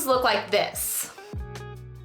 look like this.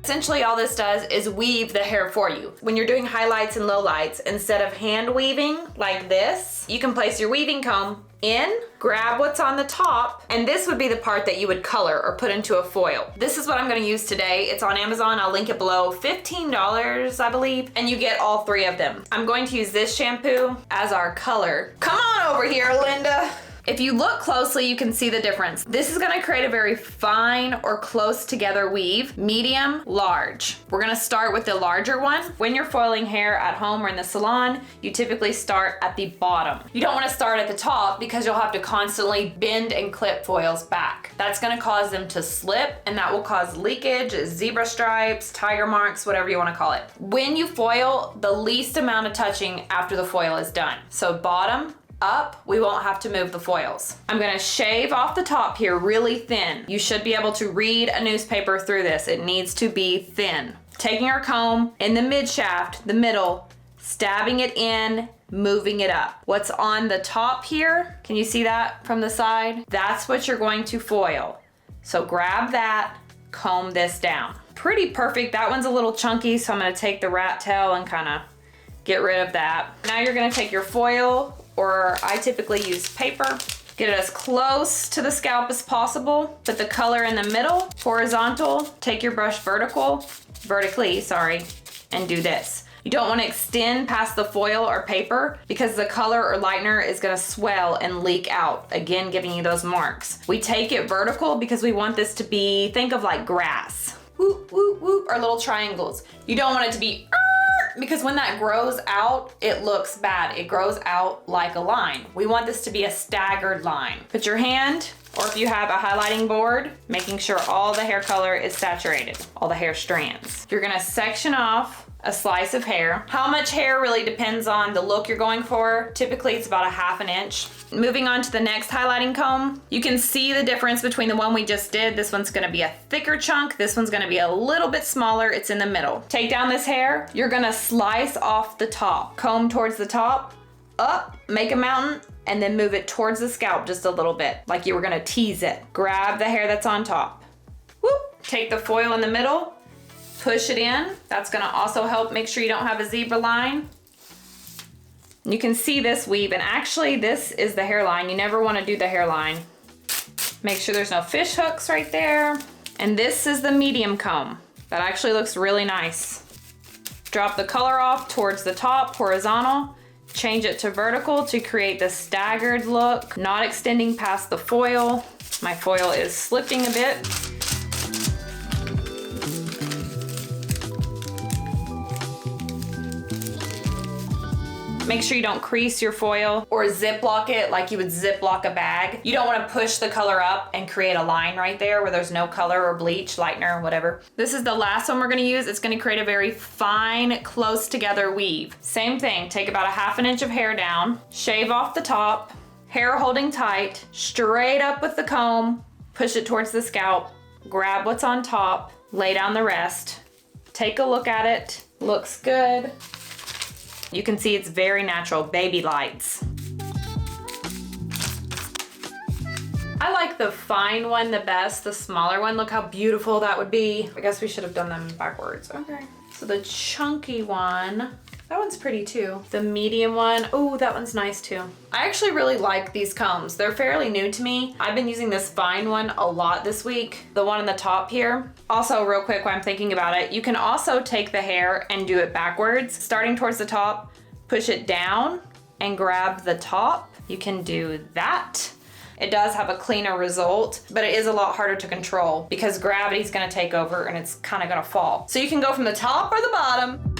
Essentially all this does is weave the hair for you. When you're doing highlights and lowlights, instead of hand weaving like this, you can place your weaving comb in, grab what's on the top, and this would be the part that you would color or put into a foil. This is what I'm gonna use today. It's on Amazon, I'll link it below. $15, I believe, and you get all 3 of them. I'm going to use this shampoo as our color. Come on over here, Linda. If you look closely, you can see the difference. This is gonna create a very fine or close together weave, medium, large. We're gonna start with the larger one. When you're foiling hair at home or in the salon, you typically start at the bottom. You don't wanna start at the top because you'll have to constantly bend and clip foils back. That's gonna cause them to slip, and that will cause leakage, zebra stripes, tiger marks, whatever you wanna call it. When you foil, the least amount of touching after the foil is done. So bottom, up, we won't have to move the foils. I'm gonna shave off the top here really thin. You should be able to read a newspaper through this. It needs to be thin. Taking our comb in the mid shaft, the middle, stabbing it in, moving it up. What's on the top here, can you see that from the side? That's what you're going to foil. So grab that, comb this down. Pretty perfect. That one's a little chunky, so I'm gonna take the rat tail and kind of get rid of that. Now you're gonna take your foil, or I typically use paper. Get it as close to the scalp as possible. Put the color in the middle, horizontal. Take your brush vertically, sorry, and do this. You don't want to extend past the foil or paper because the color or lightener is going to swell and leak out, again giving you those marks. We take it vertical because we want this to be, think of like grass. Whoop, whoop, whoop, or little triangles. You don't want it to be because when that grows out, it looks bad. It grows out like a line. We want this to be a staggered line. Put your hand, or if you have a highlighting board, making sure all the hair color is saturated, all the hair strands. You're gonna section off a slice of hair. How much hair really depends on the look you're going for. Typically it's about a ½ an inch. Moving on to the next highlighting comb, you can see the difference between the one we just did. This one's gonna be a thicker chunk. This one's gonna be a little bit smaller. It's in the middle. Take down this hair. You're gonna slice off the top. Comb towards the top, up, make a mountain, and then move it towards the scalp just a little bit, like you were gonna tease it. Grab the hair that's on top. Whoop. Take the foil in the middle, push it in. That's gonna also help make sure you don't have a zebra line. You can see this weave, and actually this is the hairline. You never wanna do the hairline. Make sure there's no fish hooks right there. And this is the medium comb. That actually looks really nice. Drop the color off towards the top, horizontal. Change it to vertical to create the staggered look, not extending past the foil. My foil is slipping a bit. Make sure you don't crease your foil or ziplock it like you would ziplock a bag. You don't want to push the color up and create a line right there where there's no color or bleach, lightener, whatever. This is the last one we're going to use. It's going to create a very fine, close together weave. Same thing, take about a ½ an inch of hair down, shave off the top, hair holding tight, straight up with the comb, push it towards the scalp, grab what's on top, lay down the rest, take a look at it, looks good. You can see it's very natural, baby lights. I like the fine one the best, the smaller one. Look how beautiful that would be. I guess we should have done them backwards. Okay. So the chunky one, that one's pretty too. The medium one, oh, that one's nice too. I actually really like these combs. They're fairly new to me. I've been using this fine one a lot this week. The one on the top here. Also, real quick while I'm thinking about it, you can also take the hair and do it backwards. Starting towards the top, push it down and grab the top. You can do that. It does have a cleaner result, but it is a lot harder to control because gravity's gonna take over and it's kind of gonna fall. So you can go from the top or the bottom.